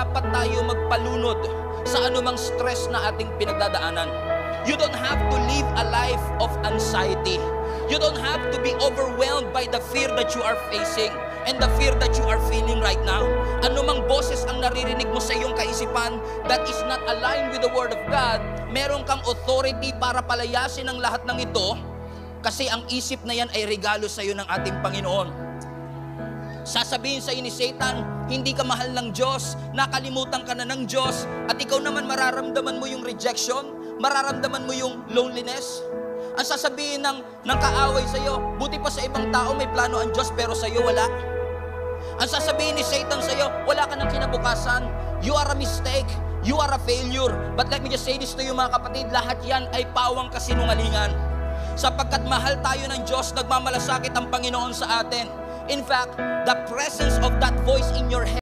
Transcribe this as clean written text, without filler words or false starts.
dapat tayo magpalunod sa anumang stress na ating pinagdadaanan. You don't have to live a life of anxiety. You don't have to be overwhelmed by the fear that you are facing and the fear that you are feeling right now. Anumang boses ang naririnig mo sa iyong kaisipan that is not aligned with the Word of God, meron kang authority para palayasin ang lahat ng ito kasi ang isip na yan ay regalo sa iyo ng ating Panginoon. Sasabihin sa iyo ni Satan, hindi ka mahal ng Diyos, nakalimutan ka na ng Diyos, at ikaw naman mararamdaman mo yung rejection, mararamdaman mo yung loneliness. Ang sasabihin ng kaaway sa iyo, buti pa sa ibang tao may plano ang Diyos pero sa iyo wala. Ang sasabihin ni Satan sa iyo, wala ka ng kinabukasan, you are a mistake, you are a failure. But let me just say this to you mga kapatid, lahat yan ay pawang kasinungalingan. Sapagkat mahal tayo ng Diyos, nagmamalasakit ang Panginoon sa atin. In fact, the presence of that voice in your head